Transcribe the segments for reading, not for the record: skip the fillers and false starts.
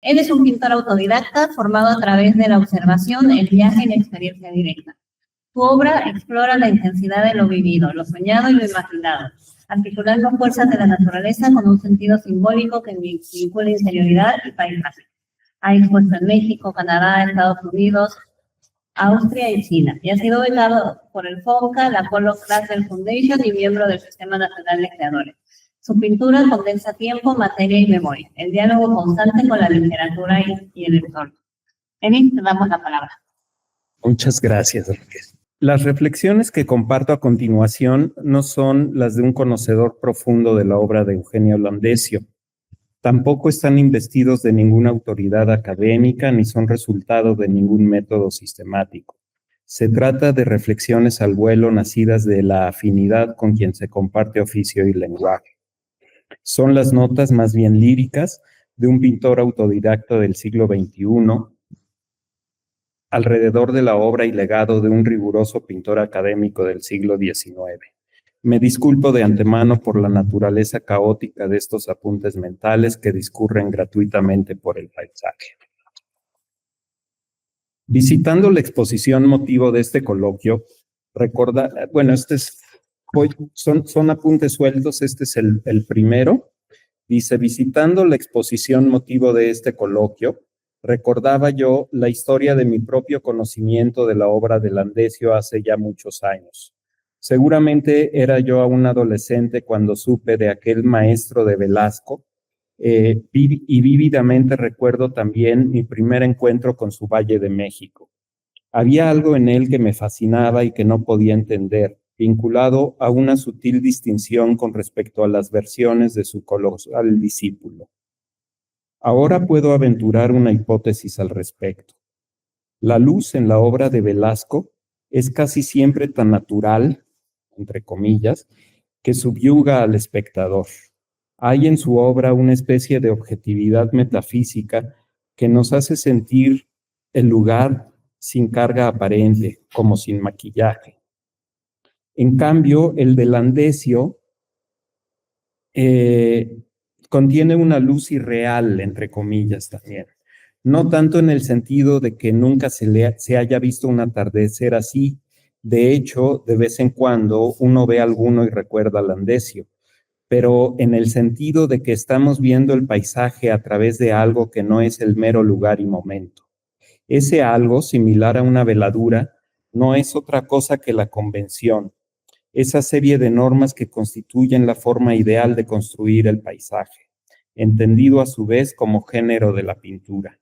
Él es un pintor autodidacta formado a través de la observación, el viaje y la experiencia directa. Su obra explora la intensidad de lo vivido, lo soñado y lo imaginado, articulando fuerzas de la naturaleza con un sentido simbólico que vincula interioridad y paisaje. Ha expuesto en México, Canadá, Estados Unidos, Austria y China, y ha sido becado por el FONCA, la Polo Classel Foundation y miembro del Sistema Nacional de Creadores. Su pintura condensa tiempo, materia y memoria, el diálogo constante con la literatura y el entorno. Enis, te damos la palabra. Muchas gracias, Raquel. Las reflexiones que comparto a continuación no son las de un conocedor profundo de la obra de Eugenio Landesio. Tampoco están investidos de ninguna autoridad académica ni son resultado de ningún método sistemático. Se trata de reflexiones al vuelo nacidas de la afinidad con quien se comparte oficio y lenguaje. Son las notas más bien líricas de un pintor autodidacta del siglo XXI, alrededor de la obra y legado de un riguroso pintor académico del siglo XIX. Me disculpo de antemano por la naturaleza caótica de estos apuntes mentales que discurren gratuitamente por el paisaje. Visitando la exposición motivo de este coloquio, son apuntes sueltos, este es el primero. Dice, visitando la exposición motivo de este coloquio, recordaba yo la historia de mi propio conocimiento de la obra de Landesio hace ya muchos años. Seguramente era yo aún adolescente cuando supe de aquel maestro de Velasco, y vívidamente recuerdo también mi primer encuentro con su Valle de México. Había algo en él que me fascinaba y que no podía entender, vinculado a una sutil distinción con respecto a las versiones de su colosal discípulo. Ahora puedo aventurar una hipótesis al respecto. La luz en la obra de Velasco es casi siempre tan natural, entre comillas, que subyuga al espectador. Hay en su obra una especie de objetividad metafísica que nos hace sentir el lugar sin carga aparente, como sin maquillaje. En cambio, el de Landesio contiene una luz irreal, entre comillas, también. No tanto en el sentido de que nunca se haya visto un atardecer así. De hecho, de vez en cuando uno ve alguno y recuerda a Landesio, pero en el sentido de que estamos viendo el paisaje a través de algo que no es el mero lugar y momento. Ese algo, similar a una veladura, no es otra cosa que la convención, esa serie de normas que constituyen la forma ideal de construir el paisaje, entendido a su vez como género de la pintura.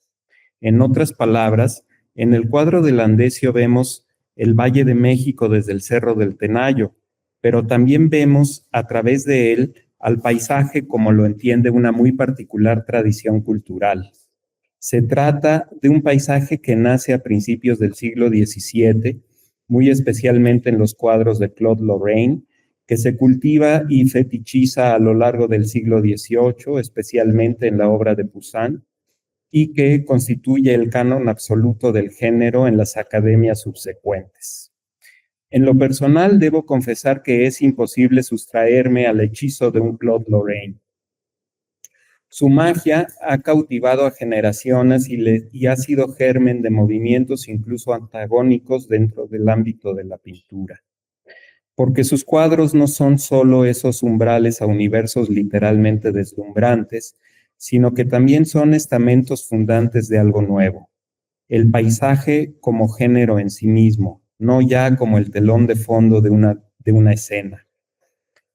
En otras palabras, en el cuadro de Landesio vemos el Valle de México desde el Cerro del Tenayo, pero también vemos a través de él al paisaje como lo entiende una muy particular tradición cultural. Se trata de un paisaje que nace a principios del siglo XVII, muy especialmente en los cuadros de Claude Lorrain, que se cultiva y fetichiza a lo largo del siglo XVIII, especialmente en la obra de Poussin, y que constituye el canon absoluto del género en las academias subsecuentes. En lo personal, debo confesar que es imposible sustraerme al hechizo de un Claude Lorrain. Su magia ha cautivado a generaciones y ha sido germen de movimientos incluso antagónicos dentro del ámbito de la pintura. Porque sus cuadros no son solo esos umbrales a universos literalmente deslumbrantes, sino que también son estamentos fundantes de algo nuevo. El paisaje como género en sí mismo, no ya como el telón de fondo de una escena.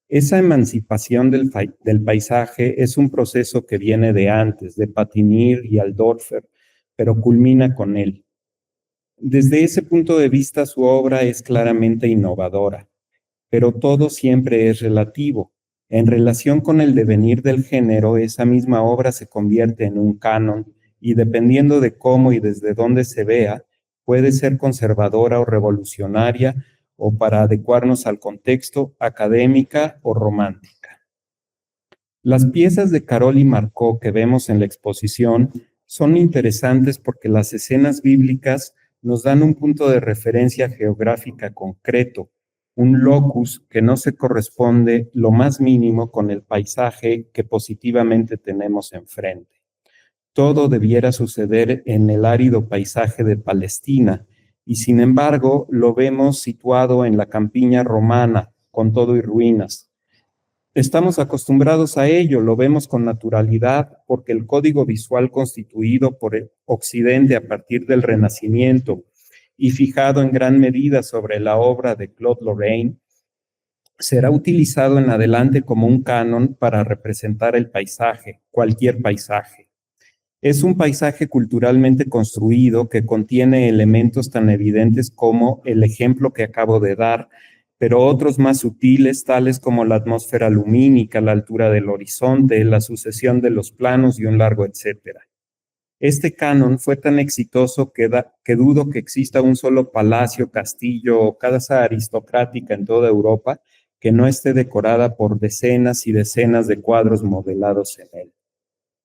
Esa emancipación del paisaje es un proceso que viene de antes, de Patinir y Aldorfer, pero culmina con él. Desde ese punto de vista, su obra es claramente innovadora, pero todo siempre es relativo. En relación con el devenir del género, esa misma obra se convierte en un canon y dependiendo de cómo y desde dónde se vea, puede ser conservadora o revolucionaria, o para adecuarnos al contexto, académica o romántica. Las piezas de Carol y Marcó que vemos en la exposición son interesantes porque las escenas bíblicas nos dan un punto de referencia geográfica concreto, un locus que no se corresponde lo más mínimo con el paisaje que positivamente tenemos enfrente. todo debiera suceder en el árido paisaje de Palestina, y sin embargo lo vemos situado en la campiña romana, con todo y ruinas. Estamos acostumbrados a ello, lo vemos con naturalidad, porque el código visual constituido por el Occidente a partir del Renacimiento y fijado en gran medida sobre la obra de Claude Lorrain, será utilizado en adelante como un canon para representar el paisaje, cualquier paisaje. Es un paisaje culturalmente construido que contiene elementos tan evidentes como el ejemplo que acabo de dar, pero otros más sutiles, tales como la atmósfera lumínica, la altura del horizonte, la sucesión de los planos y un largo etcétera. Este canon fue tan exitoso que dudo que exista un solo palacio, castillo o casa aristocrática en toda Europa que no esté decorada por decenas y decenas de cuadros modelados en él.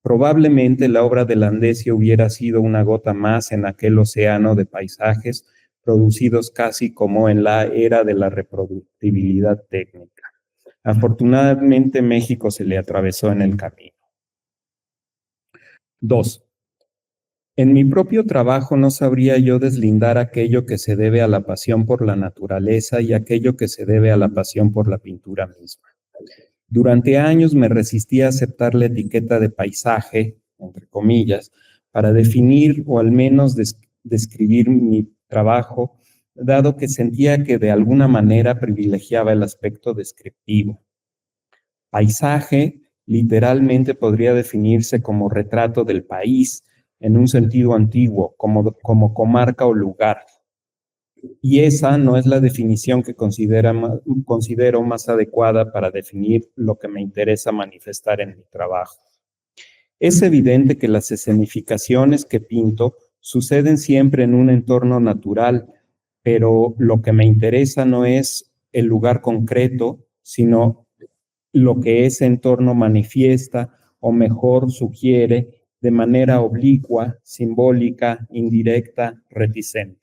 Probablemente la obra de Landesio hubiera sido una gota más en aquel océano de paisajes producidos casi como en la era de la reproductibilidad técnica. Afortunadamente, México se le atravesó en el camino. 2. En mi propio trabajo no sabría yo deslindar aquello que se debe a la pasión por la naturaleza y aquello que se debe a la pasión por la pintura misma. Durante años me resistí a aceptar la etiqueta de paisaje, entre comillas, para definir o al menos describir mi trabajo, dado que sentía que de alguna manera privilegiaba el aspecto descriptivo. Paisaje literalmente podría definirse como retrato del país, en un sentido antiguo, como comarca o lugar. Y esa no es la definición que considero más adecuada para definir lo que me interesa manifestar en mi trabajo. Es evidente que las escenificaciones que pinto suceden siempre en un entorno natural, pero lo que me interesa no es el lugar concreto, sino lo que ese entorno manifiesta o mejor sugiere de manera oblicua, simbólica, indirecta, reticente.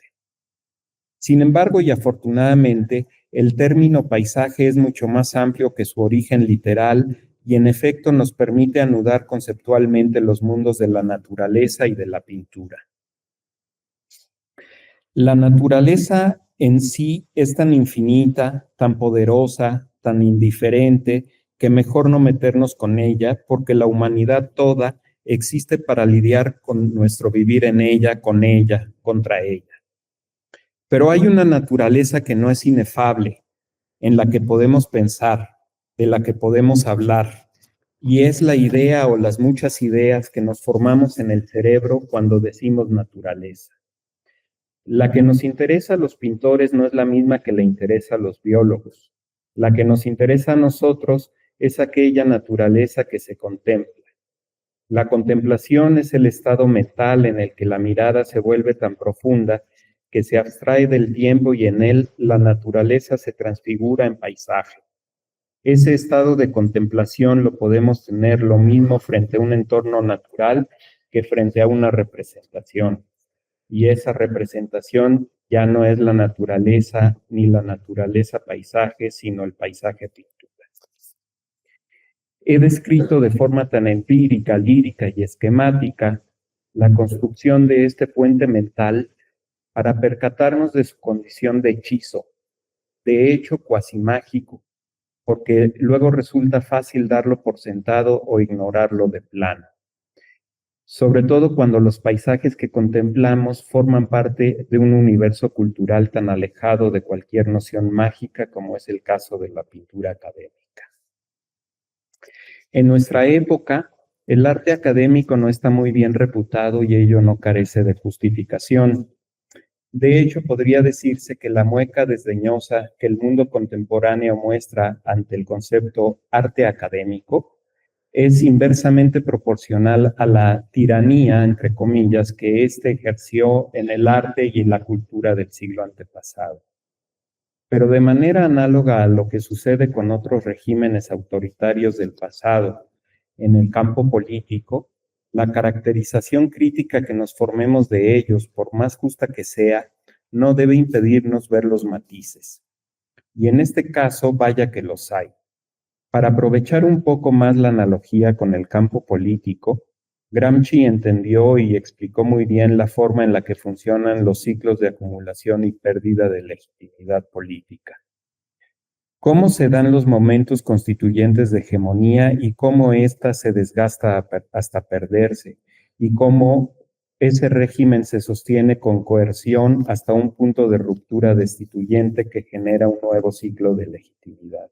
Sin embargo, y afortunadamente, el término paisaje es mucho más amplio que su origen literal y en efecto nos permite anudar conceptualmente los mundos de la naturaleza y de la pintura. La naturaleza en sí es tan infinita, tan poderosa, tan indiferente, que mejor no meternos con ella, porque la humanidad toda existe para lidiar con nuestro vivir en ella, contra ella. Pero hay una naturaleza que no es inefable, en la que podemos pensar, de la que podemos hablar, y es la idea o las muchas ideas que nos formamos en el cerebro cuando decimos naturaleza. La que nos interesa a los pintores no es la misma que le interesa a los biólogos. La que nos interesa a nosotros es aquella naturaleza que se contempla. La contemplación es el estado mental en el que la mirada se vuelve tan profunda que se abstrae del tiempo y en él la naturaleza se transfigura en paisaje. Ese estado de contemplación lo podemos tener lo mismo frente a un entorno natural que frente a una representación. Y esa representación ya no es la naturaleza ni la naturaleza paisaje, sino el paisaje pintura. He descrito de forma tan empírica, lírica y esquemática la construcción de este puente mental para percatarnos de su condición de hechizo, de hecho cuasi mágico, porque luego resulta fácil darlo por sentado o ignorarlo de plano. Sobre todo cuando los paisajes que contemplamos forman parte de un universo cultural tan alejado de cualquier noción mágica como es el caso de la pintura académica. En nuestra época, el arte académico no está muy bien reputado y ello no carece de justificación. De hecho, podría decirse que la mueca desdeñosa que el mundo contemporáneo muestra ante el concepto arte académico es inversamente proporcional a la tiranía, entre comillas, que éste ejerció en el arte y en la cultura del siglo antepasado. Pero de manera análoga a lo que sucede con otros regímenes autoritarios del pasado en el campo político, la caracterización crítica que nos formemos de ellos, por más justa que sea, no debe impedirnos ver los matices. Y en este caso, vaya que los hay. Para aprovechar un poco más la analogía con el campo político, Gramsci entendió y explicó muy bien la forma en la que funcionan los ciclos de acumulación y pérdida de legitimidad política. Cómo se dan los momentos constituyentes de hegemonía y cómo ésta se desgasta hasta perderse, y cómo ese régimen se sostiene con coerción hasta un punto de ruptura destituyente que genera un nuevo ciclo de legitimidad.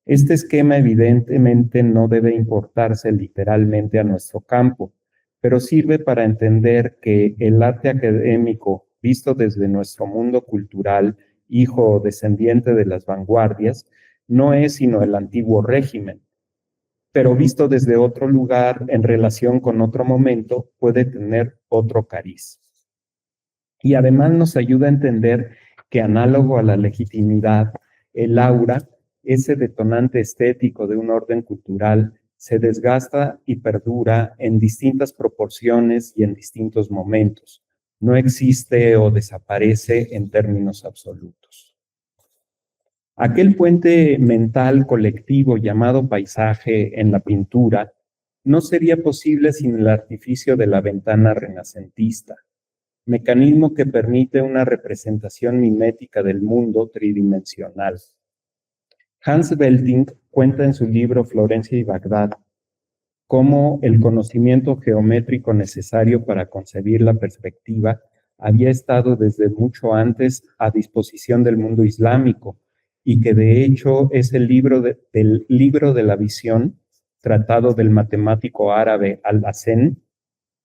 Este esquema evidentemente no debe importarse literalmente a nuestro campo, pero sirve para entender que el arte académico, visto desde nuestro mundo cultural, hijo o descendiente de las vanguardias, no es sino el antiguo régimen, pero visto desde otro lugar en relación con otro momento, puede tener otro cariz. Y además nos ayuda a entender que análogo a la legitimidad, el aura, ese detonante estético de un orden cultural, se desgasta y perdura en distintas proporciones y en distintos momentos. No existe o desaparece en términos absolutos. Aquel puente mental colectivo llamado paisaje en la pintura no sería posible sin el artificio de la ventana renacentista, mecanismo que permite una representación mimética del mundo tridimensional. Hans Belting cuenta en su libro Florencia y Bagdad cómo el conocimiento geométrico necesario para concebir la perspectiva había estado desde mucho antes a disposición del mundo islámico y que de hecho es el libro de la visión, tratado del matemático árabe Al-Hazen,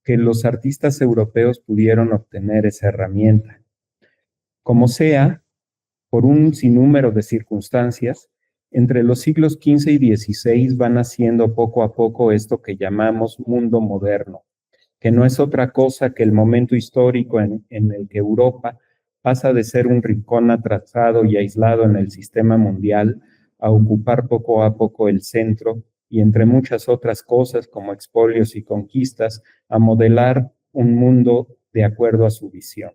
que los artistas europeos pudieron obtener esa herramienta. Como sea, por un sinnúmero de circunstancias, entre los siglos XV y XVI va naciendo poco a poco esto que llamamos mundo moderno, que no es otra cosa que el momento histórico en el que Europa pasa de ser un rincón atrasado y aislado en el sistema mundial a ocupar poco a poco el centro y, entre muchas otras cosas como expolios y conquistas, a modelar un mundo de acuerdo a su visión.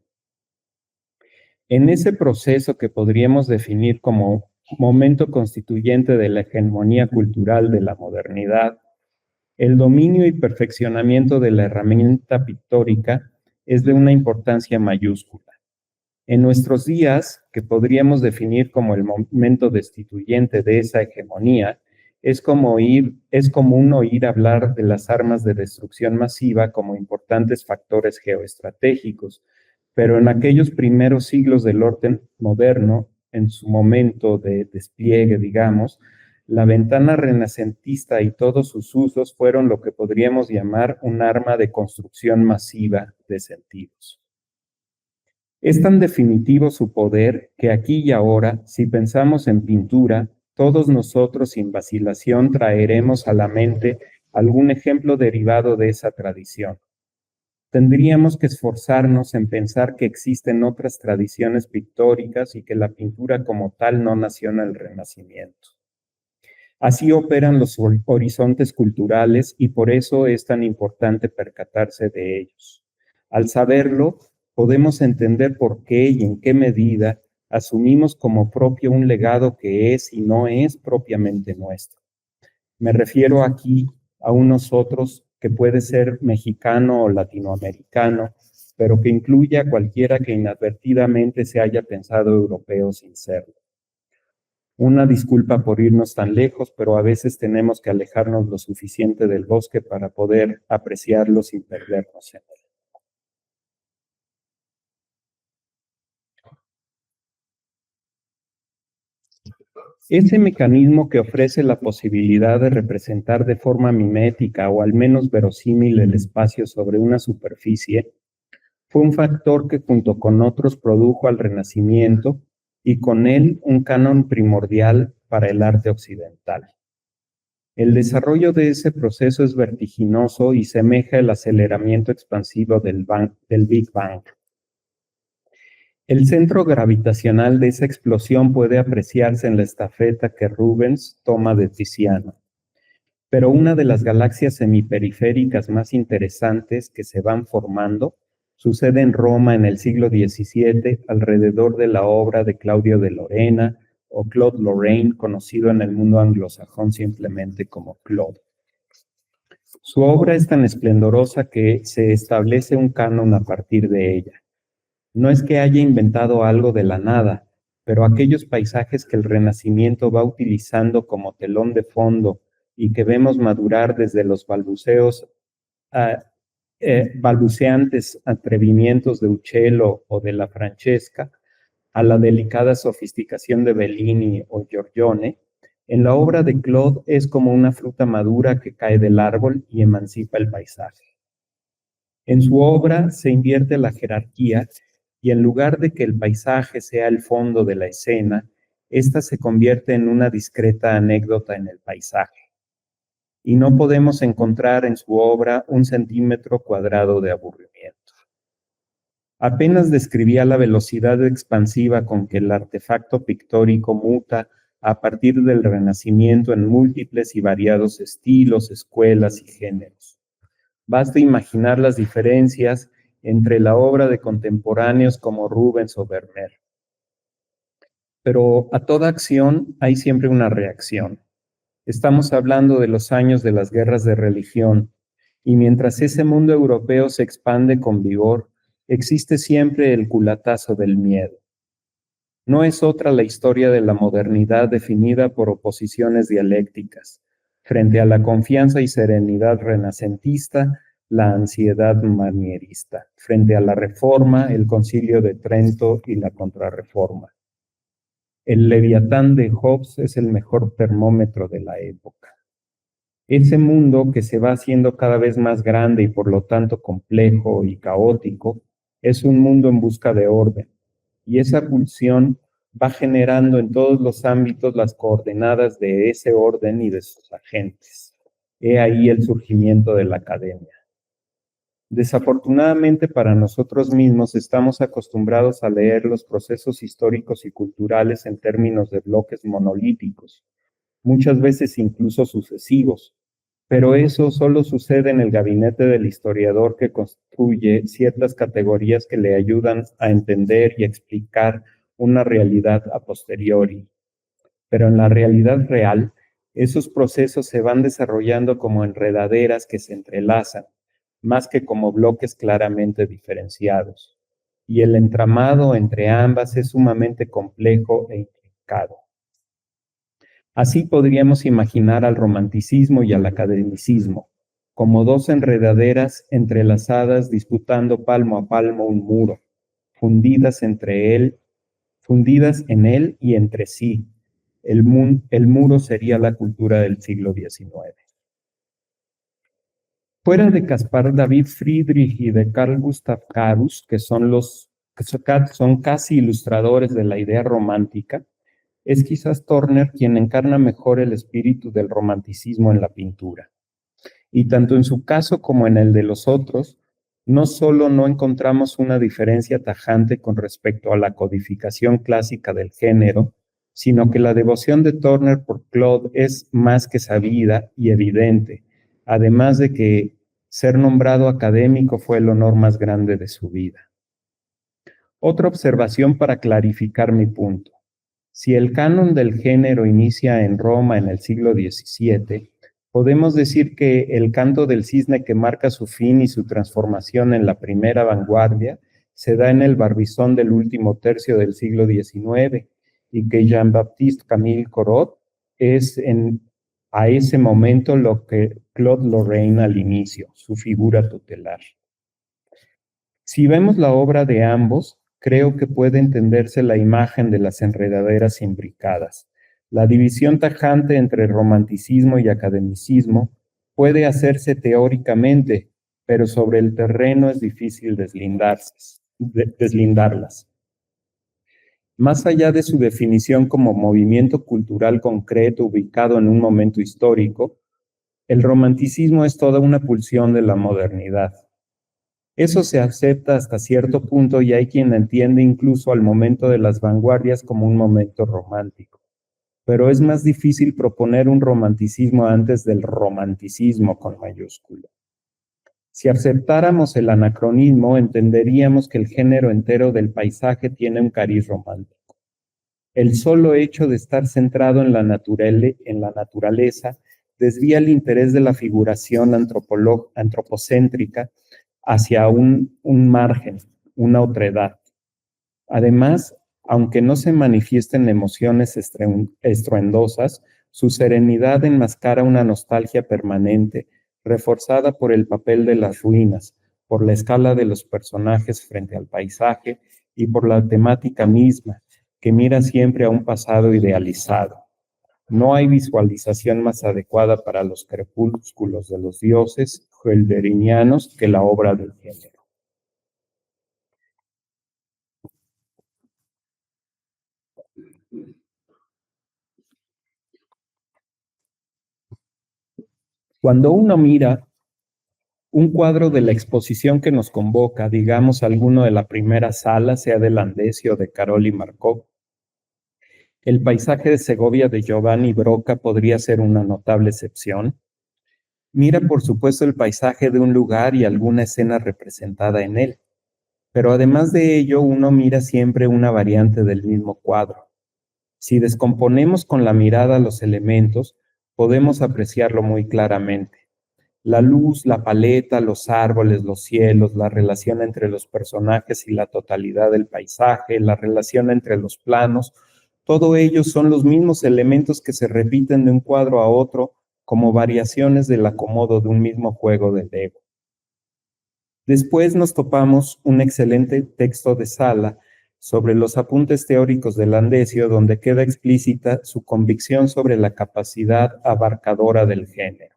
En ese proceso que podríamos definir como momento constituyente de la hegemonía cultural de la modernidad, el dominio y perfeccionamiento de la herramienta pictórica es de una importancia mayúscula. En nuestros días, que podríamos definir como el momento destituyente de esa hegemonía, es común oír hablar de las armas de destrucción masiva como importantes factores geoestratégicos, pero en aquellos primeros siglos del orden moderno, en su momento de despliegue, digamos, la ventana renacentista y todos sus usos fueron lo que podríamos llamar un arma de construcción masiva de sentidos. Es tan definitivo su poder que aquí y ahora, si pensamos en pintura, todos nosotros sin vacilación traeremos a la mente algún ejemplo derivado de esa tradición. Tendríamos que esforzarnos en pensar que existen otras tradiciones pictóricas y que la pintura como tal no nació en el Renacimiento. Así operan los horizontes culturales y por eso es tan importante percatarse de ellos. Al saberlo, podemos entender por qué y en qué medida asumimos como propio un legado que es y no es propiamente nuestro. Me refiero aquí a un nosotros que puede ser mexicano o latinoamericano, pero que incluye a cualquiera que inadvertidamente se haya pensado europeo sin serlo. Una disculpa por irnos tan lejos, pero a veces tenemos que alejarnos lo suficiente del bosque para poder apreciarlo sin perdernos en él. Ese mecanismo que ofrece la posibilidad de representar de forma mimética o al menos verosímil el espacio sobre una superficie fue un factor que junto con otros produjo al Renacimiento y con él un canon primordial para el arte occidental. El desarrollo de ese proceso es vertiginoso y semeja el aceleramiento expansivo del Big Bang. El centro gravitacional de esa explosión puede apreciarse en la estafeta que Rubens toma de Tiziano. Pero una de las galaxias semiperiféricas más interesantes que se van formando sucede en Roma en el siglo XVII alrededor de la obra de Claudio de Lorena o Claude Lorraine, conocido en el mundo anglosajón simplemente como Claude. Su obra es tan esplendorosa que se establece un canon a partir de ella. No es que haya inventado algo de la nada, pero aquellos paisajes que el Renacimiento va utilizando como telón de fondo y que vemos madurar desde los balbuceantes atrevimientos de Uccello o de la Francesca, a la delicada sofisticación de Bellini o Giorgione, en la obra de Claude es como una fruta madura que cae del árbol y emancipa el paisaje. En su obra se invierte la jerarquía y en lugar de que el paisaje sea el fondo de la escena, ésta se convierte en una discreta anécdota en el paisaje. Y no podemos encontrar en su obra un centímetro cuadrado de aburrimiento. Apenas describía la velocidad expansiva con que el artefacto pictórico muta a partir del Renacimiento en múltiples y variados estilos, escuelas y géneros. Basta imaginar las diferencias entre la obra de contemporáneos como Rubens o Vermeer. Pero a toda acción hay siempre una reacción. Estamos hablando de los años de las guerras de religión, y mientras ese mundo europeo se expande con vigor, existe siempre el culatazo del miedo. No es otra la historia de la modernidad definida por oposiciones dialécticas. Frente a la confianza y serenidad renacentista, la ansiedad manierista. Frente a la reforma, el Concilio de Trento y la Contrarreforma. El Leviatán de Hobbes es el mejor termómetro de la época. Ese mundo que se va haciendo cada vez más grande y por lo tanto complejo y caótico, es un mundo en busca de orden. Y esa pulsión va generando en todos los ámbitos las coordenadas de ese orden y de sus agentes. He ahí el surgimiento de la academia. Desafortunadamente para nosotros mismos estamos acostumbrados a leer los procesos históricos y culturales en términos de bloques monolíticos, muchas veces incluso sucesivos, pero eso solo sucede en el gabinete del historiador que construye ciertas categorías que le ayudan a entender y explicar una realidad a posteriori. Pero en la realidad real, esos procesos se van desarrollando como enredaderas que se entrelazan, más que como bloques claramente diferenciados. Y el entramado entre ambas es sumamente complejo e intrincado. Así podríamos imaginar al romanticismo y al academicismo, como dos enredaderas entrelazadas disputando palmo a palmo un muro, fundidas en él y entre sí. El muro sería la cultura del siglo XIX. Fuera de Caspar David Friedrich y de Carl Gustav Carus, que son casi ilustradores de la idea romántica, es quizás Turner quien encarna mejor el espíritu del romanticismo en la pintura. Y tanto en su caso como en el de los otros, no solo no encontramos una diferencia tajante con respecto a la codificación clásica del género, sino que la devoción de Turner por Claude es más que sabida y evidente, además de que ser nombrado académico fue el honor más grande de su vida. Otra observación para clarificar mi punto. Si el canon del género inicia en Roma en el siglo XVII, podemos decir que el canto del cisne que marca su fin y su transformación en la primera vanguardia se da en el Barbizon del último tercio del siglo XIX y que Jean-Baptiste Camille Corot es a ese momento lo que Claude Lorrain al inicio, su figura tutelar. Si vemos la obra de ambos, creo que puede entenderse la imagen de las enredaderas imbricadas. La división tajante entre romanticismo y academicismo puede hacerse teóricamente, pero sobre el terreno es difícil deslindarlas. Más allá de su definición como movimiento cultural concreto ubicado en un momento histórico, el romanticismo es toda una pulsión de la modernidad. Eso se acepta hasta cierto punto y hay quien entiende incluso al momento de las vanguardias como un momento romántico. Pero es más difícil proponer un romanticismo antes del romanticismo con mayúscula. Si aceptáramos el anacronismo, entenderíamos que el género entero del paisaje tiene un cariz romántico. El solo hecho de estar centrado en la naturaleza desvía el interés de la figuración antropocéntrica hacia un margen, una otredad. Además, aunque no se manifiesten emociones estruendosas, su serenidad enmascara una nostalgia permanente, reforzada por el papel de las ruinas, por la escala de los personajes frente al paisaje y por la temática misma, que mira siempre a un pasado idealizado. No hay visualización más adecuada para los crepúsculos de los dioses hölderinianos que la obra del género. Cuando uno mira un cuadro de la exposición que nos convoca, digamos alguno de la primera sala, sea de Landesi o de Karol y Markov, el paisaje de Segovia de Giovanni Broca podría ser una notable excepción. Mira, por supuesto, el paisaje de un lugar y alguna escena representada en él, pero además de ello, uno mira siempre una variante del mismo cuadro. Si descomponemos con la mirada los elementos, podemos apreciarlo muy claramente. La luz, la paleta, los árboles, los cielos, la relación entre los personajes y la totalidad del paisaje, la relación entre los planos, todo ello son los mismos elementos que se repiten de un cuadro a otro como variaciones del acomodo de un mismo juego de Lego. Después nos topamos un excelente texto de Sala sobre los apuntes teóricos de Landesio, donde queda explícita su convicción sobre la capacidad abarcadora del género.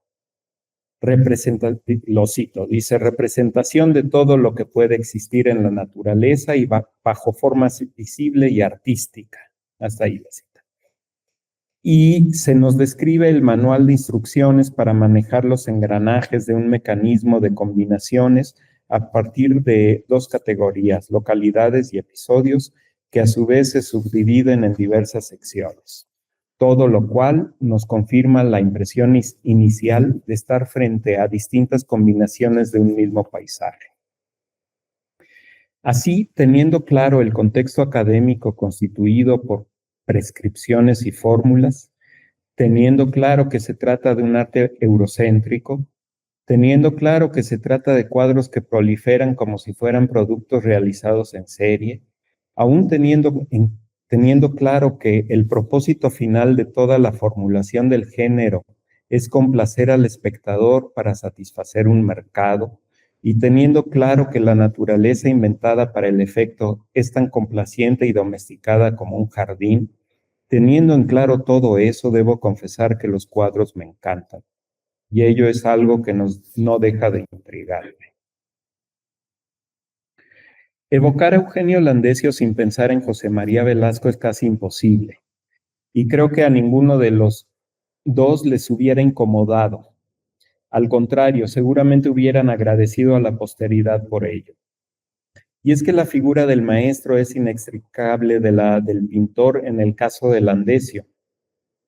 Lo cito, dice: representación de todo lo que puede existir en la naturaleza y bajo forma visible y artística. Hasta ahí la cita. Y se nos describe el manual de instrucciones para manejar los engranajes de un mecanismo de combinaciones a partir de dos categorías, localidades y episodios, que a su vez se subdividen en diversas secciones. Todo lo cual nos confirma la impresión inicial de estar frente a distintas combinaciones de un mismo paisaje. Así, teniendo claro el contexto académico constituido por prescripciones y fórmulas, teniendo claro que se trata de un arte eurocéntrico, teniendo claro que se trata de cuadros que proliferan como si fueran productos realizados en serie, aún teniendo claro que el propósito final de toda la formulación del género es complacer al espectador para satisfacer un mercado, y teniendo claro que la naturaleza inventada para el efecto es tan complaciente y domesticada como un jardín, teniendo en claro todo eso, debo confesar que los cuadros me encantan, y ello es algo que no deja de intrigarme. Evocar a Eugenio Landesio sin pensar en José María Velasco es casi imposible, y creo que a ninguno de los dos les hubiera incomodado. Al contrario, seguramente hubieran agradecido a la posteridad por ello. Y es que la figura del maestro es inextricable de la del pintor en el caso de Landesio.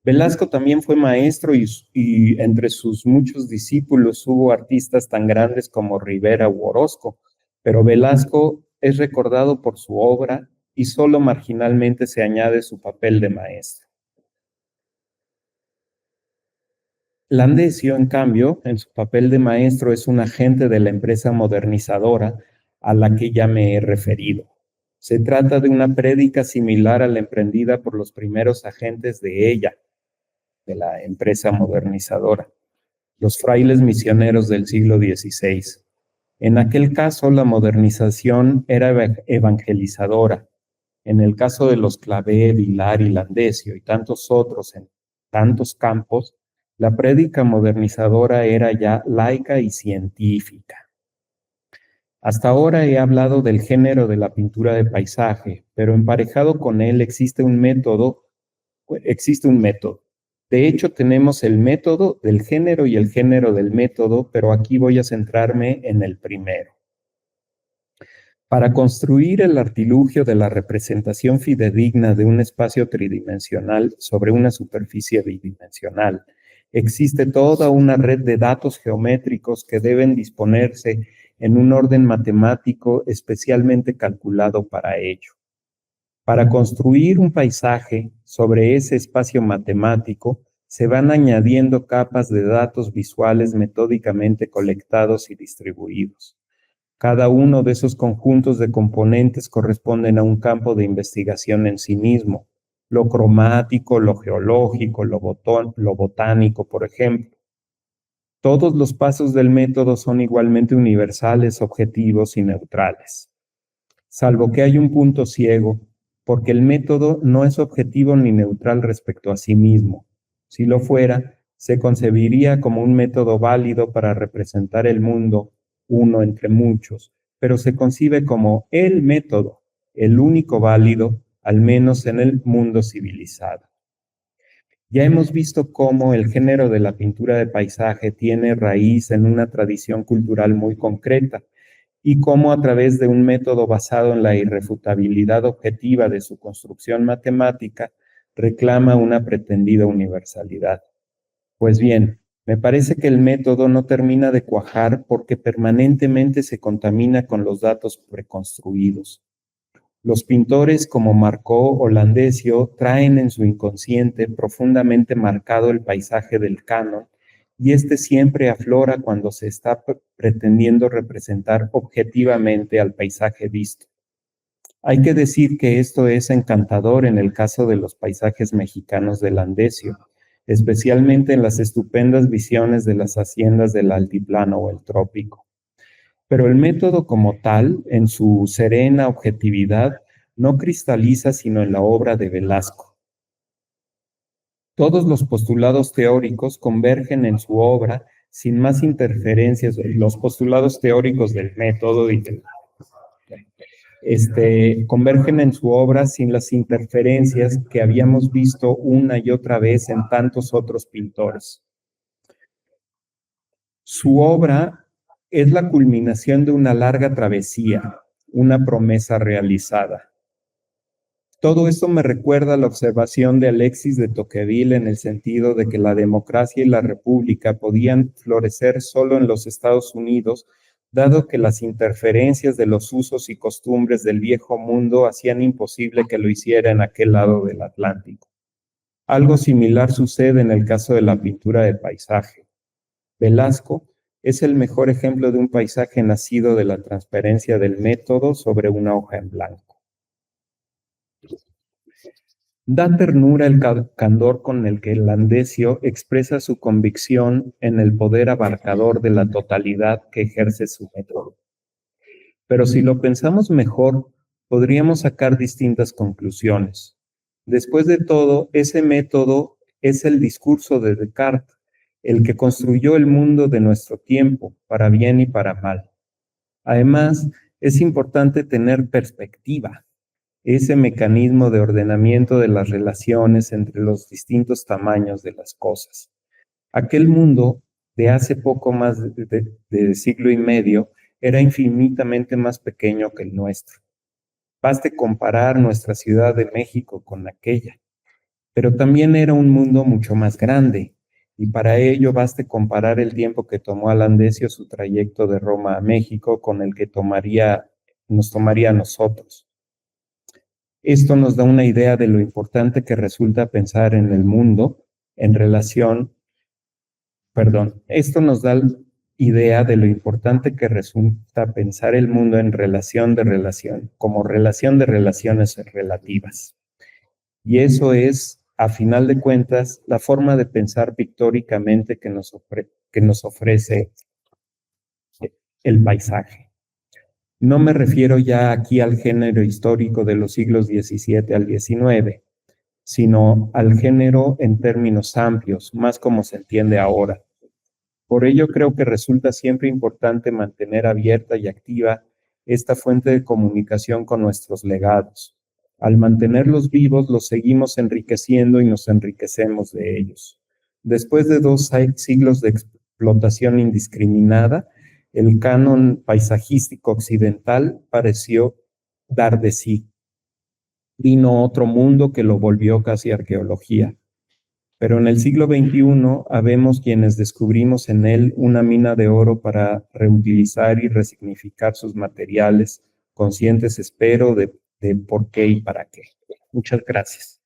Velasco también fue maestro y entre sus muchos discípulos hubo artistas tan grandes como Rivera u Orozco, pero Velasco es recordado por su obra y solo marginalmente se añade su papel de maestro. Landesio, en cambio, en su papel de maestro, es un agente de la empresa modernizadora a la que ya me he referido. Se trata de una prédica similar a la emprendida por los primeros agentes de ella, de la empresa modernizadora, los frailes misioneros del siglo XVI. En aquel caso, la modernización era evangelizadora. En el caso de los Clavé, Vilar y Landesio y tantos otros en tantos campos, la prédica modernizadora era ya laica y científica. Hasta ahora he hablado del género de la pintura de paisaje, pero emparejado con él existe un método. De hecho, tenemos el método del género y el género del método, pero aquí voy a centrarme en el primero. Para construir el artilugio de la representación fidedigna de un espacio tridimensional sobre una superficie bidimensional, existe toda una red de datos geométricos que deben disponerse en un orden matemático especialmente calculado para ello. Para construir un paisaje sobre ese espacio matemático, se van añadiendo capas de datos visuales metódicamente colectados y distribuidos. Cada uno de esos conjuntos de componentes corresponden a un campo de investigación en sí mismo, lo cromático, lo geológico, lo botánico, por ejemplo. Todos los pasos del método son igualmente universales, objetivos y neutrales, salvo que hay un punto ciego, porque el método no es objetivo ni neutral respecto a sí mismo. Si lo fuera, se concebiría como un método válido para representar el mundo, uno entre muchos, pero se concibe como el método, el único válido, al menos en el mundo civilizado. Ya hemos visto cómo el género de la pintura de paisaje tiene raíz en una tradición cultural muy concreta y cómo a través de un método basado en la irrefutabilidad objetiva de su construcción matemática reclama una pretendida universalidad. Pues bien, me parece que el método no termina de cuajar porque permanentemente se contamina con los datos preconstruidos. Los pintores como Marco o Landesio traen en su inconsciente profundamente marcado el paisaje del canon y este siempre aflora cuando se está pretendiendo representar objetivamente al paisaje visto. Hay que decir que esto es encantador en el caso de los paisajes mexicanos de Landesio, especialmente en las estupendas visiones de las haciendas del altiplano o el trópico. Pero el método como tal, en su serena objetividad, no cristaliza sino en la obra de Velasco. Todos los postulados teóricos convergen en su obra sin más interferencias, los postulados teóricos del método convergen en su obra sin las interferencias que habíamos visto una y otra vez en tantos otros pintores. Su obra es la culminación de una larga travesía, una promesa realizada. Todo esto me recuerda a la observación de Alexis de Tocqueville en el sentido de que la democracia y la república podían florecer solo en los Estados Unidos, dado que las interferencias de los usos y costumbres del viejo mundo hacían imposible que lo hiciera en aquel lado del Atlántico. Algo similar sucede en el caso de la pintura de paisaje. Velasco es el mejor ejemplo de un paisaje nacido de la transferencia del método sobre una hoja en blanco. Da ternura el candor con el que Landesio expresa su convicción en el poder abarcador de la totalidad que ejerce su método. Pero si lo pensamos mejor, podríamos sacar distintas conclusiones. Después de todo, ese método es el discurso de Descartes, el que construyó el mundo de nuestro tiempo, para bien y para mal. Además, es importante tener perspectiva, ese mecanismo de ordenamiento de las relaciones entre los distintos tamaños de las cosas. Aquel mundo de hace poco más de siglo y medio era infinitamente más pequeño que el nuestro. Baste comparar nuestra Ciudad de México con aquella. Pero también era un mundo mucho más grande, y para ello baste comparar el tiempo que tomó a Landesio su trayecto de Roma a México con el que nos tomaría a nosotros. Esto nos da una idea de lo importante que resulta pensar en el mundo esto nos da idea de lo importante que resulta pensar el mundo en como relación de relaciones relativas. Y eso es, a final de cuentas, la forma de pensar pictóricamente que nos ofrece el paisaje. No me refiero ya aquí al género histórico de los siglos XVII al XIX, sino al género en términos amplios, más como se entiende ahora. Por ello creo que resulta siempre importante mantener abierta y activa esta fuente de comunicación con nuestros legados. Al mantenerlos vivos, los seguimos enriqueciendo y nos enriquecemos de ellos. Después de 2 siglos de explotación indiscriminada, el canon paisajístico occidental pareció dar de sí. Vino otro mundo que lo volvió casi arqueología. Pero en el siglo XXI habemos quienes descubrimos en él una mina de oro para reutilizar y resignificar sus materiales, conscientes, espero, de por qué y para qué. Muchas gracias.